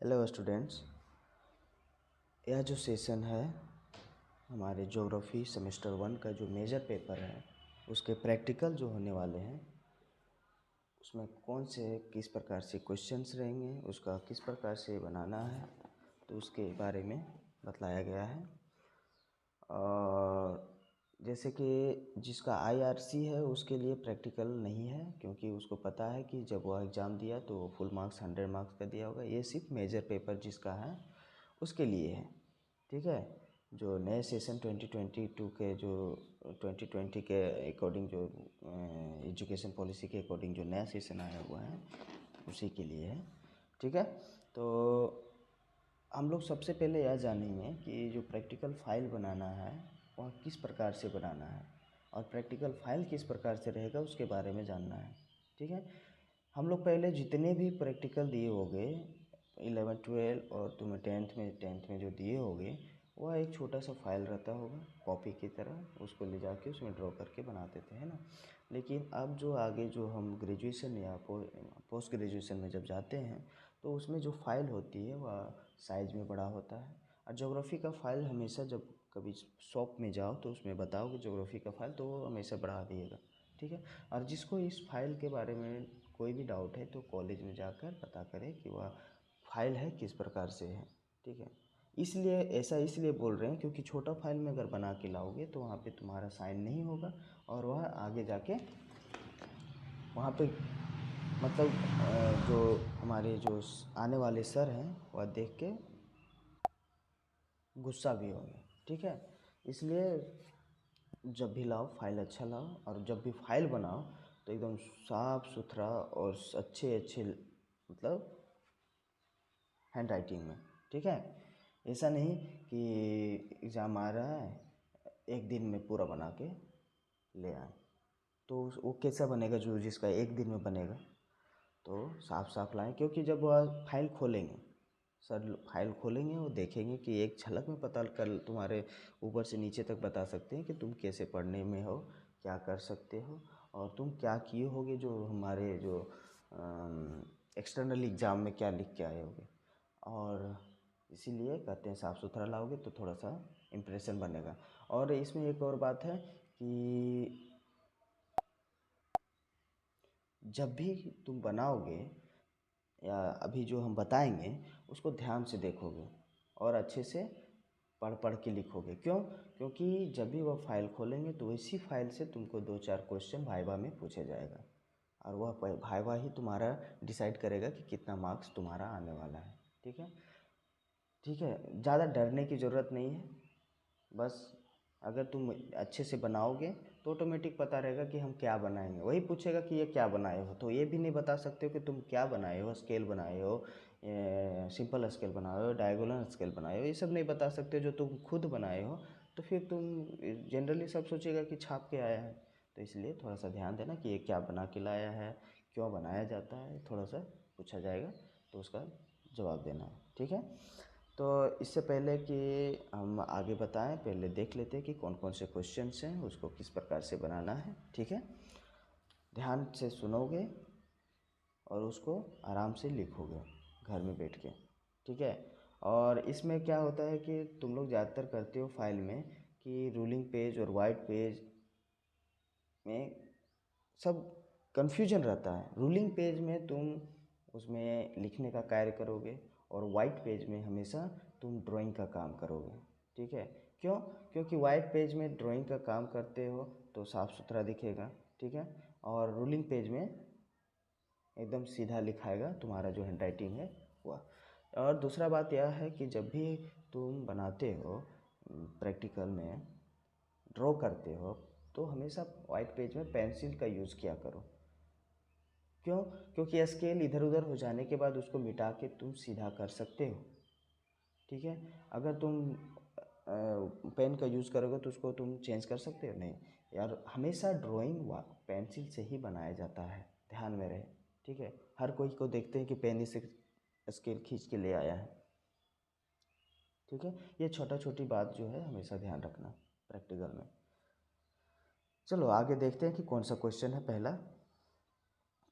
Hello students, यह जो session है हमारे ज्योग्राफी सेमेस्टर 1 का जो मेजर पेपर है उसके प्रैक्टिकल जो होने वाले हैं उसमें कौन से किस प्रकार से क्वेश्चंस रहेंगे, उसका किस प्रकार से बनाना है तो उसके बारे में बतलाया गया है। और जैसे कि जिसका आईआरसी है उसके लिए प्रैक्टिकल नहीं है, क्योंकि उसको पता है कि जब वो एग्ज़ाम दिया तो फुल मार्क्स 100 मार्क्स का दिया होगा। ये सिर्फ मेजर पेपर जिसका है उसके लिए है, ठीक है। जो नए सेशन 2022 के जो 2020 के अकॉर्डिंग जो एजुकेशन पॉलिसी के अकॉर्डिंग जो नया सेशन आया हुआ है उसी के लिए है, ठीक है। तो हम लोग सबसे पहले यह जानेंगे कि जो प्रैक्टिकल फाइल बनाना है वह किस प्रकार से बनाना है और प्रैक्टिकल फाइल किस प्रकार से रहेगा उसके बारे में जानना है, ठीक है। हम लोग पहले जितने भी प्रैक्टिकल दिए होंगे 11 12 और तुम्हें टेंथ में जो दिए होंगे वह एक छोटा सा फाइल रहता होगा कॉपी की तरह, उसको ले जाके उसमें ड्रॉ करके बनाते थे, है ना। लेकिन अब जो आगे जो हम ग्रेजुएशन या पोस्ट ग्रेजुएशन में जब जाते हैं तो उसमें जो फाइल होती है वह साइज़ में बड़ा होता है। और ज्योग्राफी का फाइल हमेशा जब कभी शॉप में जाओ तो उसमें बताओ कि ज्योग्राफी का फाइल, तो वो हमेशा बढ़ा दिएगा, ठीक है। और जिसको इस फाइल के बारे में कोई भी डाउट है तो कॉलेज में जाकर पता करें कि वह फाइल है किस प्रकार से है, ठीक है। इसलिए ऐसा इसलिए बोल रहे हैं क्योंकि छोटा फाइल में अगर बना के लाओगे तो वहाँ पे तुम्हारा साइन नहीं होगा और वह आगे जाके वहाँ पे मतलब जो हमारे जो आने वाले सर हैं वह देख के गुस्सा भी होंगे, ठीक है। इसलिए जब भी लाओ फाइल अच्छा लाओ और जब भी फाइल बनाओ तो एकदम साफ़ सुथरा और अच्छे अच्छे मतलब हैंड राइटिंग में, ठीक है। ऐसा नहीं कि एग्ज़ाम आ रहा है एक दिन में पूरा बना के ले आए तो वो कैसा बनेगा, जो जिसका एक दिन में बनेगा। तो साफ साफ लाएं, क्योंकि जब वह फाइल खोलेंगे सर फाइल खोलेंगे वो देखेंगे कि एक झलक में पता कर तुम्हारे ऊपर से नीचे तक बता सकते हैं कि तुम कैसे पढ़ने में हो, क्या कर सकते हो और तुम क्या किए होगे, जो हमारे जो एक्सटर्नल एग्ज़ाम में क्या लिख के आए होगे। और इसीलिए कहते हैं साफ़ सुथरा लाओगे तो थोड़ा सा इम्प्रेशन बनेगा। और इसमें एक और बात है कि जब भी तुम बनाओगे या अभी जो हम बताएंगे उसको ध्यान से देखोगे और अच्छे से पढ़ पढ़ के लिखोगे। क्यों? क्योंकि जब भी वह फाइल खोलेंगे तो इसी फाइल से तुमको 2-4 क्वेश्चन वाइवा में पूछे जाएगा और वह वाइवा ही तुम्हारा डिसाइड करेगा कि कितना मार्क्स तुम्हारा आने वाला है, ठीक है। ठीक है, ज़्यादा डरने की ज़रूरत नहीं है। बस अगर तुम अच्छे से बनाओगे तो ऑटोमेटिक पता रहेगा कि हम क्या बनाएंगे। वही पूछेगा कि ये क्या बनाए हो, तो ये भी नहीं बता सकते हो कि तुम क्या बनाए हो, स्केल बनाए हो, सिंपल स्केल बनाए हो, डायगोनल स्केल बनाए हो, ये सब नहीं बता सकते जो तुम खुद बनाए हो। तो फिर तुम जनरली सब सोचेगा कि छाप के आया है। तो इसलिए थोड़ा सा ध्यान देना कि ये क्या बना के लाया है, क्यों बनाया जाता है, थोड़ा सा पूछा जाएगा तो उसका जवाब देना है, ठीक है। तो इससे पहले कि हम आगे बताएं पहले देख लेते हैं कि कौन कौन से क्वेश्चंस हैं, उसको किस प्रकार से बनाना है, ठीक है। ध्यान से सुनोगे और उसको आराम से लिखोगे घर में बैठ के, ठीक है। और इसमें क्या होता है कि तुम लोग ज़्यादातर करते हो फाइल में कि रूलिंग पेज और वाइट पेज में सब कन्फ्यूजन रहता है। रूलिंग पेज में तुम उसमें लिखने का कार्य करोगे और वाइट पेज में हमेशा तुम ड्राइंग का काम करोगे, ठीक है। क्यों? क्योंकि वाइट पेज में ड्राइंग का काम करते हो तो साफ़ सुथरा दिखेगा, ठीक है। और रूलिंग पेज में एकदम सीधा लिखाएगा तुम्हारा जो हैंड राइटिंग है वह। और दूसरा बात यह है कि जब भी तुम बनाते हो प्रैक्टिकल में ड्रॉ करते हो तो हमेशा वाइट पेज में पेंसिल का यूज़ किया करो। क्यों? क्योंकि स्केल इधर उधर हो जाने के बाद उसको मिटा के तुम सीधा कर सकते हो, ठीक है। अगर तुम पेन का यूज़ करोगे तो उसको तुम चेंज कर सकते हो नहीं यार। हमेशा ड्राइंग पेंसिल से ही बनाया जाता है, ध्यान में रहे, ठीक है। हर कोई को देखते हैं कि पेन से स्केल खींच के ले आया है, ठीक है। ये छोटा छोटी बात जो है हमेशा ध्यान रखना प्रैक्टिकल में। चलो आगे देखते हैं कि कौन सा क्वेश्चन है पहला।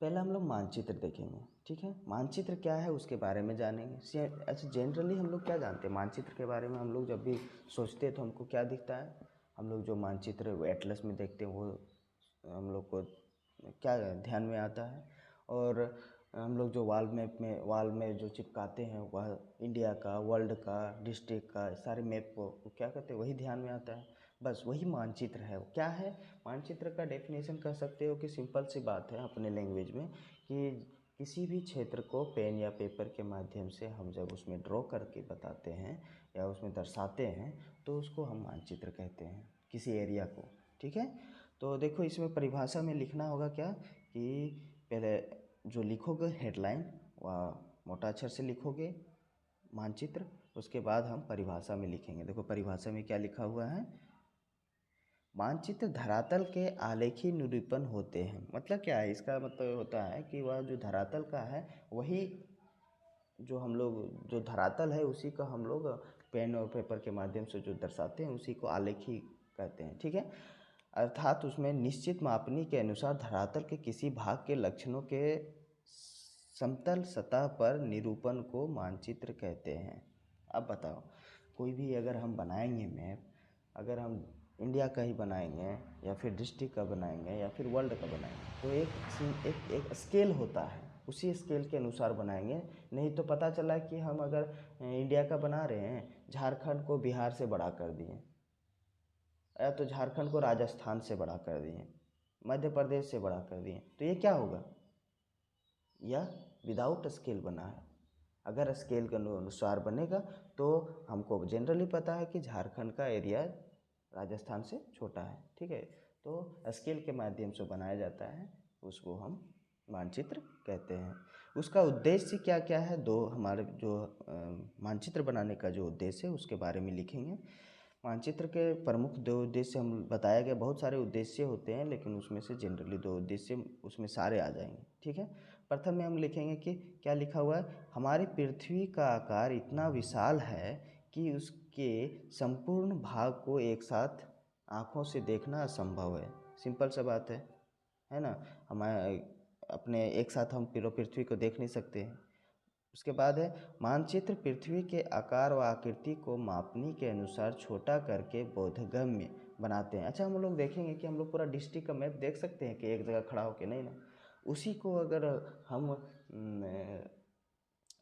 पहले हम लोग मानचित्र देखेंगे, ठीक है। मानचित्र क्या है उसके बारे में जानेंगे। अच्छा, जनरली हम लोग क्या जानते हैं मानचित्र के बारे में? हम लोग जब भी सोचते हैं तो हमको क्या दिखता है? हम लोग जो मानचित्र वो एटलस में देखते हैं वो हम लोग को क्या ध्यान में आता है? और हम लोग जो वाल में जो चिपकाते हैं वह इंडिया का, वर्ल्ड का, डिस्ट्रिक्ट का सारे मैप को वो क्या कहते हैं, वही ध्यान में आता है। बस वही मानचित्र है। वो क्या है? मानचित्र का डेफिनेशन कह सकते हो कि सिंपल सी बात है अपने लैंग्वेज में कि किसी भी क्षेत्र को पेन या पेपर के माध्यम से हम जब उसमें ड्रॉ करके बताते हैं या उसमें दर्शाते हैं तो उसको हम मानचित्र कहते हैं, किसी एरिया को, ठीक है। तो देखो इसमें परिभाषा में लिखना होगा क्या कि पहले जो लिखोगे हेडलाइन वह मोटा अक्षर से लिखोगे मानचित्र, उसके बाद हम परिभाषा में लिखेंगे। देखो परिभाषा में क्या लिखा हुआ है? मानचित्र धरातल के आलेखी निरूपण होते हैं। मतलब क्या है इसका? मतलब होता है कि वह जो धरातल का है वही जो हम लोग जो धरातल है उसी का हम लोग पेन और पेपर के माध्यम से जो दर्शाते हैं उसी को आलेखी कहते हैं, ठीक है। अर्थात उसमें निश्चित मापनी के अनुसार धरातल के किसी भाग के लक्षणों के समतल सतह पर निरूपण को मानचित्र कहते हैं। अब बताओ, कोई भी अगर हम बनाएंगे मैप, अगर हम इंडिया का ही बनाएंगे या फिर डिस्ट्रिक्ट का बनाएंगे या फिर वर्ल्ड का बनाएंगे तो एक स्केल होता है, उसी स्केल के अनुसार बनाएंगे। नहीं तो पता चला कि हम अगर इंडिया का बना रहे हैं, झारखंड को बिहार से बड़ा कर दिए या तो झारखंड को राजस्थान से बड़ा कर दिए, मध्य प्रदेश से बड़ा कर दिए, तो ये क्या होगा? यह विदाउट स्केल बना है। अगर स्केल के अनुसार बनेगा तो हमको जनरली पता है कि झारखंड का एरिया राजस्थान से छोटा है, ठीक है। तो स्केल के माध्यम से बनाया जाता है, उसको हम मानचित्र कहते हैं। उसका उद्देश्य क्या क्या है? दो हमारे जो मानचित्र बनाने का जो उद्देश्य है उसके बारे में लिखेंगे। मानचित्र के प्रमुख दो उद्देश्य हम बताया गया, बहुत सारे उद्देश्य होते हैं लेकिन उसमें से जनरली दो उद्देश्य उसमें सारे आ जाएंगे, ठीक है। प्रथम में हम लिखेंगे कि क्या लिखा हुआ है? हमारी पृथ्वी का आकार इतना विशाल है कि उसके संपूर्ण भाग को एक साथ आँखों से देखना असंभव है। सिंपल सा बात है ना। हमारे अपने एक साथ हम पूरी पृथ्वी को देख नहीं सकते हैं। उसके बाद है मानचित्र पृथ्वी के आकार व आकृति को मापनी के अनुसार छोटा करके बोधगम्य बनाते हैं। अच्छा, हम लोग देखेंगे कि हम लोग पूरा डिस्ट्रिक्ट का मैप देख सकते हैं कि एक जगह खड़ा होके? नहीं ना। उसी को अगर हम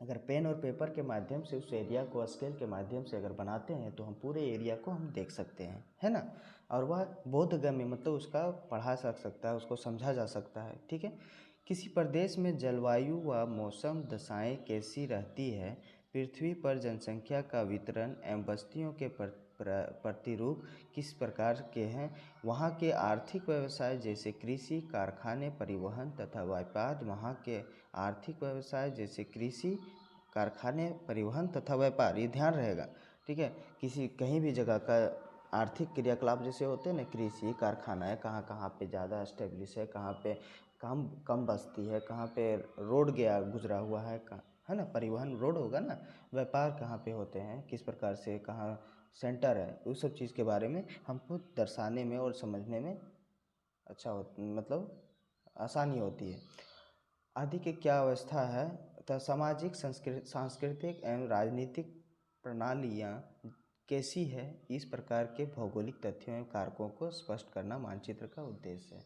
अगर पेन और पेपर के माध्यम से उस एरिया को स्केल के माध्यम से अगर बनाते हैं तो हम पूरे एरिया को हम देख सकते हैं, है ना। और वह बोधगम्य मतलब उसका पढ़ा जा सकता है, उसको समझा जा सकता है, ठीक है। किसी प्रदेश में जलवायु व मौसम दशाएं कैसी रहती है, पृथ्वी पर जनसंख्या का वितरण एवं बस्तियों के प्रतिरूप किस प्रकार के हैं, वहाँ के आर्थिक व्यवसाय जैसे कृषि, कारखाने, परिवहन तथा व्यापार, वहाँ के आर्थिक व्यवसाय जैसे कृषि, कारखाने, परिवहन तथा व्यापार, ये ध्यान रहेगा, ठीक है। किसी कहीं भी जगह का आर्थिक क्रियाकलाप जैसे होते हैं ना, कृषि, कारखाना है, कहाँ कहाँ पे ज़्यादा एस्टेब्लिश है, कहाँ पे कम कम बस्ती है, कहाँ पे रोड गया गुजरा हुआ है ना, परिवहन रोड होगा ना। व्यापार कहाँ पे होते हैं, किस प्रकार से, कहाँ सेंटर है, उस सब चीज़ के बारे में हमको दर्शाने में और समझने में अच्छा मतलब आसानी होती है। आदि की क्या अवस्था है तथा सामाजिक सांस्कृतिक एवं राजनीतिक प्रणालियाँ कैसी है, इस प्रकार के भौगोलिक तथ्यों एवं कारकों को स्पष्ट करना मानचित्र का उद्देश्य है।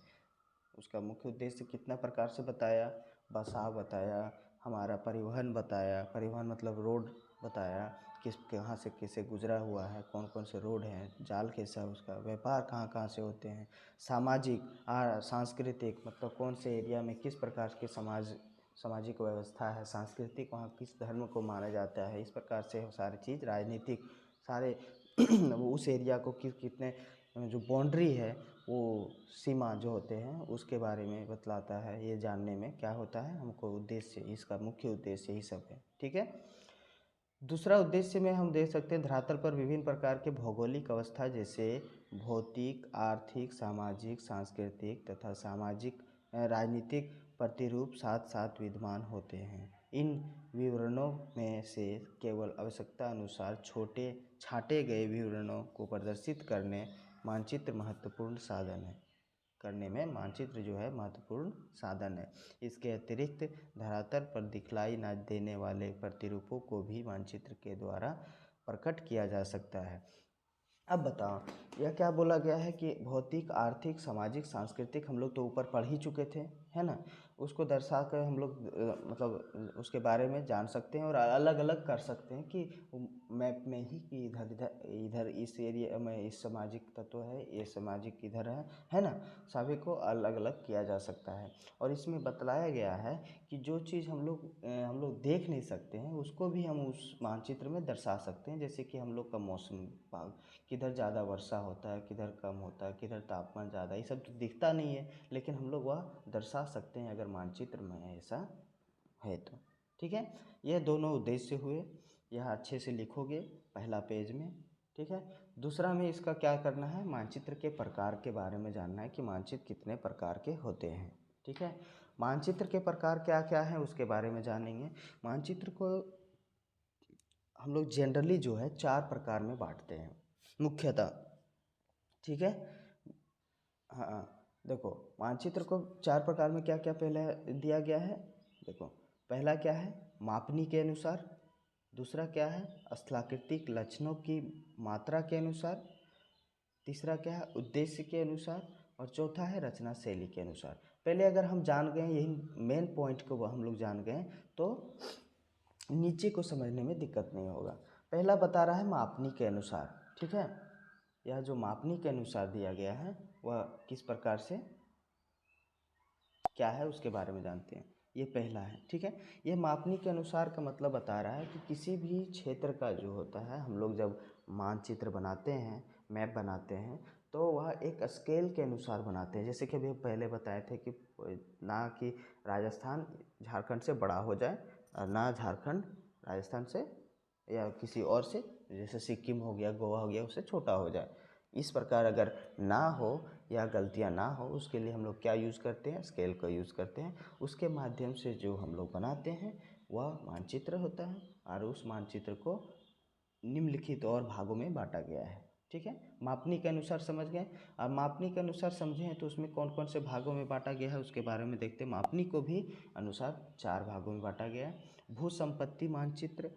उसका मुख्य उद्देश्य कितना प्रकार से बताया? बसाव बताया, हमारा परिवहन बताया, परिवहन मतलब रोड बताया, किस कहाँ से कैसे गुजरा हुआ है, कौन कौन से रोड हैं, जाल कैसा है उसका, व्यापार कहाँ कहाँ से होते हैं, सामाजिक सांस्कृतिक मतलब कौन से एरिया में किस प्रकार के सामाजिक व्यवस्था है, सांस्कृतिक वहाँ किस धर्म को माना जाता है, इस प्रकार से सारी चीज़, राजनीतिक सारे उस एरिया को कितने जो बाउंड्री है वो सीमा जो होते हैं उसके बारे में बतलाता है। ये जानने में क्या होता है हमको उद्देश्य, इसका मुख्य उद्देश्य यही सब है, ठीक है। दूसरा उद्देश्य में हम देख सकते हैं धरातल पर विभिन्न प्रकार के भौगोलिक अवस्था जैसे भौतिक, आर्थिक, सामाजिक, सांस्कृतिक तथा सामाजिक राजनीतिक प्रतिरूप साथ साथ विद्यमान होते हैं। इन विवरणों में से केवल आवश्यकता अनुसार छांटे गए विवरणों को प्रदर्शित करने मानचित्र महत्वपूर्ण साधन है। करने में मानचित्र जो है महत्वपूर्ण साधन है। इसके अतिरिक्त धरातल पर दिखलाई न देने वाले प्रतिरूपों को भी मानचित्र के द्वारा प्रकट किया जा सकता है। अब बताओ, यह क्या बोला गया है कि भौतिक, आर्थिक, सामाजिक, सांस्कृतिक हम लोग तो ऊपर पढ़ ही चुके थे, है ना। उसको दर्शा कर हम लोग मतलब उसके बारे में जान सकते हैं और अलग अलग कर सकते हैं कि मैप में ही कि इधर इधर इधर इस एरिया में इस सामाजिक तत्व है, ये सामाजिक इधर है ना। सभी को अलग अलग किया जा सकता है। और इसमें बतलाया गया है कि जो चीज़ हम लोग देख नहीं सकते हैं उसको भी हम उस मानचित्र में दर्शा सकते हैं। जैसे कि हम लोग का मौसम विभाग, किधर ज़्यादा वर्षा होता है, किधर कम होता है, किधर तापमान ज़्यादा, ये सब तो दिखता नहीं है, लेकिन हम लोग वह दर्शा सकते हैं अगर मानचित्र में ऐसा है तो। ठीक है, ये दोनों उद्देश्य हुए। यह अच्छे से लिखोगे पहला पेज में। ठीक है, दूसरा में इसका क्या करना है, मानचित्र के प्रकार के बारे में जानना है कि मानचित्र कितने प्रकार के होते हैं। ठीक है, मानचित्र के प्रकार क्या क्या हैं उसके बारे में जानेंगे। मानचित्र को हम लोग जनरली जो है 4 प्रकार में बांटते हैं मुख्यतः। ठीक है, हाँ देखो, मानचित्र को 4 प्रकार में क्या क्या पहले दिया गया है। देखो, पहला क्या है, मापनी के अनुसार। दूसरा क्या है, स्थलाकृतिक लक्षणों की मात्रा के अनुसार। तीसरा क्या है, उद्देश्य के अनुसार। और चौथा है रचना शैली के अनुसार। पहले अगर हम जान गए, यही मेन पॉइंट को हम लोग जान गए तो नीचे को समझने में दिक्कत नहीं होगा। पहला बता रहा है मापनी के अनुसार। ठीक है, यह जो मापनी के अनुसार दिया गया है वह किस प्रकार से क्या है उसके बारे में जानते हैं। ये पहला है। ठीक है, ये मापनी के अनुसार का मतलब बता रहा है कि किसी भी क्षेत्र का जो होता है, हम लोग जब मानचित्र बनाते हैं, मैप बनाते हैं, तो वह एक स्केल के अनुसार बनाते हैं। जैसे कि अभी पहले बताए थे कि ना कि राजस्थान झारखंड से बड़ा हो जाए और ना झारखंड राजस्थान से या किसी और से, जैसे सिक्किम हो गया, गोवा हो गया, उससे छोटा हो जाए। इस प्रकार अगर ना हो या गलतियां ना हो, उसके लिए हम लोग क्या यूज़ करते हैं, स्केल का यूज़ करते हैं। उसके माध्यम से जो हम लोग बनाते हैं वह मानचित्र होता है। और उस मानचित्र को निम्नलिखित और भागों में बांटा गया है। ठीक है, मापनी के अनुसार समझ गए। अब मापनी के अनुसार समझे हैं तो उसमें कौन कौन से भागों में बांटा गया है उसके बारे में देखते हैं। मापनी को भी अनुसार 4 भागों में बांटा गया है। भू संपत्ति मानचित्र,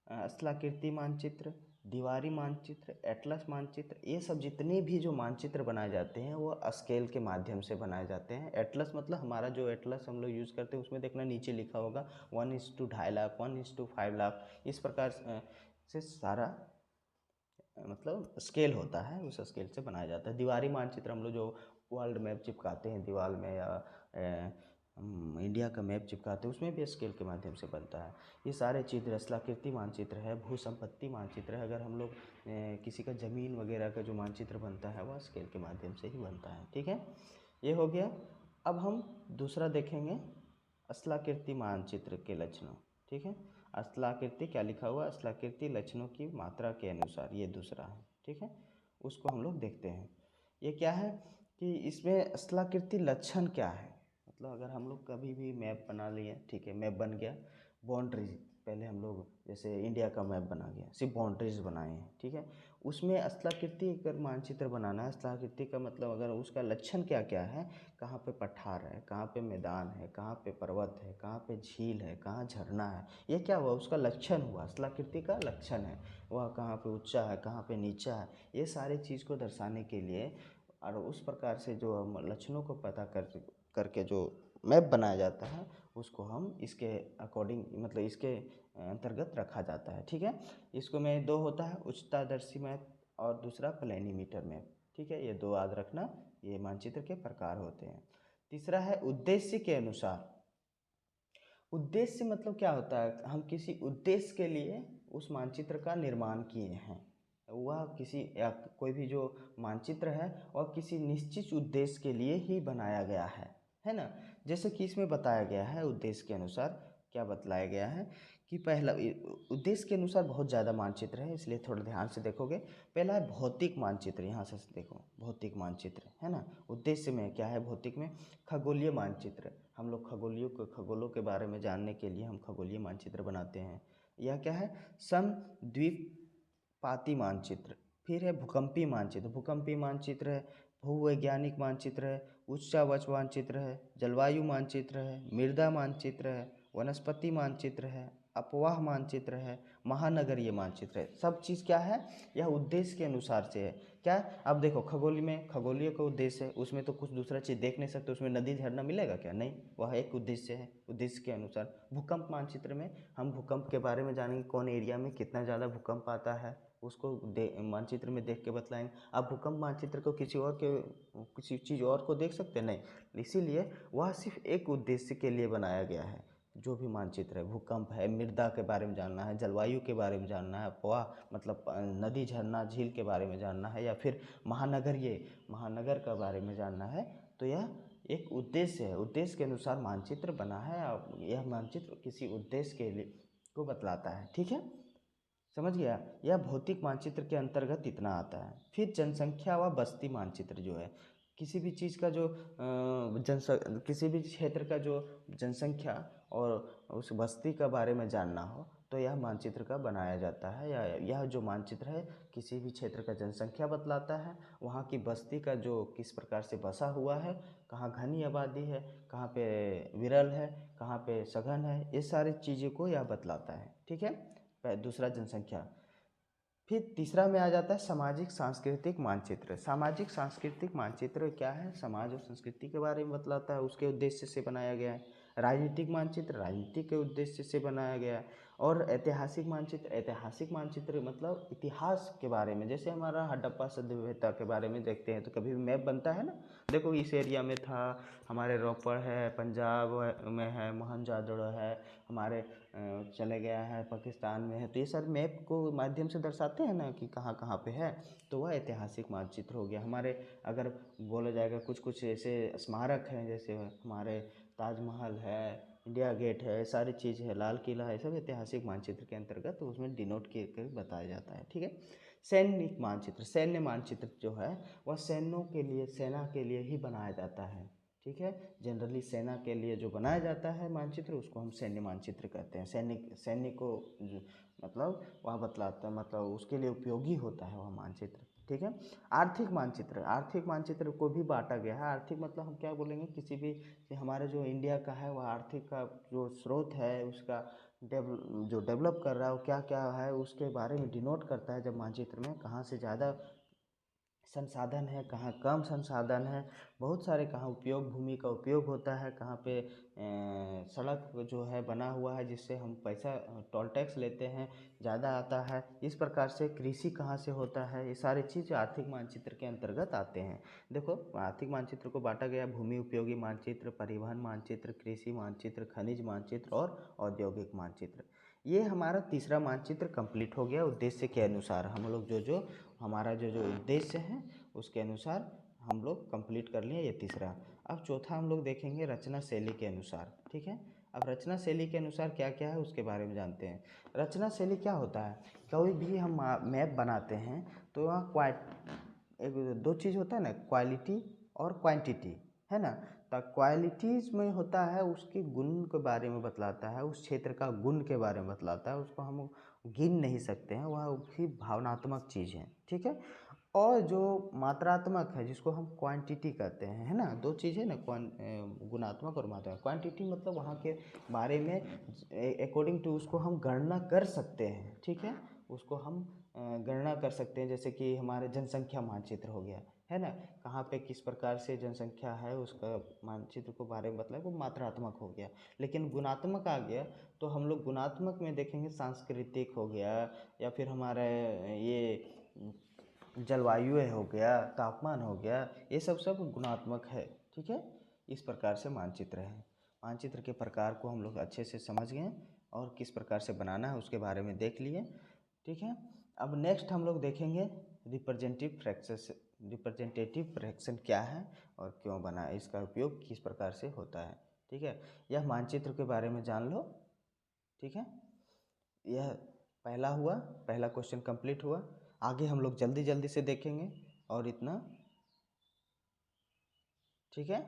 स्थलाकृति मानचित्र, दीवारी मानचित्र, एटलस मानचित्र, ये सब जितने भी जो मानचित्र बनाए जाते हैं वो स्केल के माध्यम से बनाए जाते हैं। एटलस मतलब हमारा जो एटलस हम लोग यूज़ करते हैं उसमें देखना नीचे लिखा होगा 1:2.5 लाख, 1:5 लाख, इस प्रकार से सारा मतलब स्केल होता है, उस स्केल से बनाया जाता है। दीवारी मानचित्र हम लोग जो वर्ल्ड मैप चिपकाते हैं दीवार में या इंडिया का मैप चिपकाते हैं उसमें भी स्केल के माध्यम से बनता है। ये सारे चित्र, स्थलाकृति मानचित्र है, भू संपत्ति मानचित्र है। अगर हम लोग किसी का ज़मीन वगैरह का जो मानचित्र बनता है वह स्केल के माध्यम से ही बनता है। ठीक है, ये हो गया। अब हम दूसरा देखेंगे, स्थलाकृति मानचित्र के लक्षणों। ठीक है, स्थलाकृति क्या लिखा हुआ, स्थलाकृति लक्षणों की मात्रा के अनुसार, ये दूसरा है। ठीक है, उसको हम लोग देखते हैं। ये क्या है कि इसमें स्थलाकृति लक्षण क्या है, मतलब अगर हम लोग कभी भी मैप बना लिए, ठीक है, मैप बन गया, बाउंड्रीज पहले हम लोग जैसे इंडिया का मैप बना गया, सिर्फ बाउंड्रीज बनाए हैं। ठीक है, उसमें स्थलाकृति अगर मानचित्र बनाना है, स्थलाकृति का मतलब अगर उसका लक्षण क्या क्या है, कहाँ पे पठार है, कहाँ पे मैदान है, कहाँ पे पर्वत है, कहाँ पे झील है, कहाँ झरना है, ये क्या हुआ, उसका लक्षण हुआ, स्थलाकृति का लक्षण है। वह कहाँ पे ऊंचा है, कहाँ पे नीचा है, ये सारे चीज़ को दर्शाने के लिए और उस प्रकार से जो हम लक्षणों को पता करके जो मैप बनाया जाता है उसको हम इसके अकॉर्डिंग मतलब इसके अंतर्गत रखा जाता है। ठीक है, इसको में 2 होता है, उच्चतादर्शी मैप और दूसरा प्लेनीमीटर मैप। ठीक है, ये 2 याद रखना, ये मानचित्र के प्रकार होते हैं। तीसरा है उद्देश्य के अनुसार। उद्देश्य मतलब क्या होता है, हम किसी उद्देश्य के लिए उस मानचित्र का निर्माण किए हैं। वह किसी या कोई भी जो मानचित्र है और किसी निश्चित उद्देश्य के लिए ही बनाया गया है ना। जैसे कि इसमें बताया गया है उद्देश्य के अनुसार क्या बतलाया गया है कि पहला उद्देश्य के अनुसार बहुत ज़्यादा मानचित्र है, इसलिए थोड़ा ध्यान से देखोगे। पहला है भौतिक मानचित्र, यहाँ से देखो भौतिक मानचित्र है ना। उद्देश्य में क्या है, भौतिक में खगोलीय मानचित्र, हम लोग खगोलों के बारे में जानने के लिए हम खगोलीय मानचित्र बनाते हैं। यह क्या है, समद्वीपपाती मानचित्र। फिर है भूकंपीय मानचित्र, भूकंपीय मानचित्र भूवैज्ञानिक मानचित्र है, उच्चावच मानचित्र है, जलवायु मानचित्र है, मृदा मानचित्र है, वनस्पति मानचित्र है, अपवाह मानचित्र है, महानगरीय मानचित्र है। सब चीज़ क्या है, यह उद्देश्य के अनुसार से है। क्या, अब देखो खगोल में खगोलीय का उद्देश्य है, उसमें तो कुछ दूसरा चीज़ देख नहीं सकते, उसमें नदी झरना मिलेगा क्या, नहीं, वह एक उद्देश्य है, उद्देश्य के अनुसार। भूकंप मानचित्र में हम भूकंप के बारे में जानेंगे, कौन एरिया में कितना ज़्यादा भूकंप आता है, उसको मानचित्र में देख के बतलाएंगे। आप भूकंप मानचित्र को किसी चीज़ और को देख सकते नहीं, इसीलिए वह सिर्फ एक उद्देश्य के लिए बनाया गया है। जो भी मानचित्र है, भूकंप है, मृदा के बारे में जानना है, जलवायु के बारे में जानना है, अपवाह मतलब नदी झरना झील के बारे में जानना है, या फिर महानगर के बारे में जानना है, तो यह एक उद्देश्य है, उद्देश्य के अनुसार मानचित्र बना है। और यह मानचित्र किसी उद्देश्य के लिए को बतलाता है, ठीक है, समझ गया। यह भौतिक मानचित्र के अंतर्गत इतना आता है। फिर जनसंख्या व बस्ती मानचित्र जो है, किसी भी चीज़ का जो किसी भी क्षेत्र का जो जनसंख्या और उस बस्ती का बारे में जानना हो, तो यह मानचित्र का बनाया जाता है। या यह जो मानचित्र है किसी भी क्षेत्र का जनसंख्या बतलाता है, वहाँ की बस्ती का जो किस प्रकार से बसा हुआ है, कहाँ घनी आबादी है, कहाँ पे विरल है, कहाँ पे सघन है, ये सारी चीज़ों को यह बतलाता है, ठीक है। दूसरा जनसंख्या। फिर तीसरा में आ जाता है सामाजिक सांस्कृतिक मानचित्र। सामाजिक सांस्कृतिक मानचित्र क्या है, समाज और संस्कृति के बारे में बतलाता है, उसके उद्देश्य से बनाया गया है। राजनीतिक मानचित्र राजनीति के उद्देश्य से बनाया गया है। और ऐतिहासिक मानचित्र मतलब इतिहास के बारे में, जैसे हमारा हड़प्पा सभ्यता के बारे में देखते हैं तो कभी भी मैप बनता है ना, देखो इस एरिया में था, हमारे रोपड़ है, पंजाब में है, मोहनजोदड़ो है, हमारे चले गया है, पाकिस्तान में है, तो ये सारे मैप को माध्यम से दर्शाते हैं ना कि कहाँ कहाँ पे है, तो वह ऐतिहासिक मानचित्र हो गया। हमारे अगर बोला जाएगा कुछ कुछ ऐसे स्मारक हैं, जैसे हमारे ताजमहल है, इंडिया गेट है, सारी चीज़ है, लाल किला है, सब ऐतिहासिक मानचित्र के अंतर्गत तो उसमें डिनोट कर बताया जाता है, ठीक है। सैनिक मानचित्र, सैन्य मानचित्र जो है वह सैन्यों के लिए, सेना के लिए ही बनाया जाता है, ठीक है। जनरली सेना के लिए जो बनाया जाता है मानचित्र, उसको हम सैन्य मानचित्र कहते हैं। सैनिक को मतलब वह बतलाता, मतलब उसके लिए उपयोगी होता है वह मानचित्र, ठीक है। आर्थिक मानचित्र को भी बांटा गया है। आर्थिक मतलब हम क्या बोलेंगे, किसी भी हमारे जो इंडिया का है वह आर्थिक का जो स्रोत है, उसका जो डेवलप कर रहा है वो क्या क्या है, उसके बारे में डिनोट करता है। जब मानचित्र में कहाँ से ज़्यादा संसाधन है, कहाँ कम संसाधन है, बहुत सारे कहाँ उपयोग, भूमि का उपयोग होता है, कहाँ पे सड़क जो है बना हुआ है जिससे हम पैसा टोल टैक्स लेते हैं, ज़्यादा आता है, इस प्रकार से कृषि कहाँ से होता है, ये सारी चीज़ आर्थिक मानचित्र के अंतर्गत आते हैं। देखो आर्थिक मानचित्र को बांटा गया भूमि उपयोगी मानचित्र, परिवहन मानचित्र, कृषि मानचित्र, खनिज मानचित्र और औद्योगिक मानचित्र। ये हमारा तीसरा मानचित्र कंप्लीट हो गया। उद्देश्य के अनुसार हम लोग जो हमारा जो उद्देश्य है उसके अनुसार हम लोग कंप्लीट कर लिए ये तीसरा। अब चौथा हम लोग देखेंगे रचना शैली के अनुसार, ठीक है। अब रचना शैली के अनुसार क्या क्या है उसके बारे में जानते हैं। रचना शैली क्या होता है, कोई भी हम मैप बनाते हैं तो वहाँ एक दो चीज़ होता है ना, क्वालिटी और क्वांटिटी, है ना। तो क्वालिटीज़ में होता है उसके गुण के बारे में बतलाता है, उस क्षेत्र का गुण के बारे में बतलाता है, उसको हम गिन नहीं सकते हैं, वह भी भावनात्मक चीज़ है, ठीक है। और जो मात्रात्मक है जिसको हम क्वांटिटी कहते हैं, है ना, दो चीज़ है ना, गुणात्मक और मात्रात्मक। क्वांटिटी मतलब वहाँ के बारे में अकॉर्डिंग टू उसको हम गणना कर सकते हैं, ठीक है, उसको हम गणना कर सकते हैं। जैसे कि हमारे जनसंख्या मानचित्र हो गया, है ना, कहाँ पे किस प्रकार से जनसंख्या है उसका मानचित्र को बारे में बताया, वो मात्रात्मक हो गया। लेकिन गुणात्मक आ गया तो हम लोग गुणात्मक में देखेंगे सांस्कृतिक हो गया, या फिर हमारे ये जलवायु हो गया, तापमान हो गया, ये सब गुणात्मक है, ठीक है। इस प्रकार से मानचित्र है। मानचित्र के प्रकार को हम लोग अच्छे से समझ गए और किस प्रकार से बनाना है उसके बारे में देख लिए, ठीक है। अब नेक्स्ट हम लोग देखेंगे रिप्रेजेंटेटिव फ्रैक्शन क्या है और क्यों बना है, इसका उपयोग किस प्रकार से होता है, ठीक है। यह मानचित्र के बारे में जान लो, ठीक है। यह पहला क्वेश्चन कंप्लीट हुआ। आगे हम लोग जल्दी जल्दी से देखेंगे और इतना, ठीक है।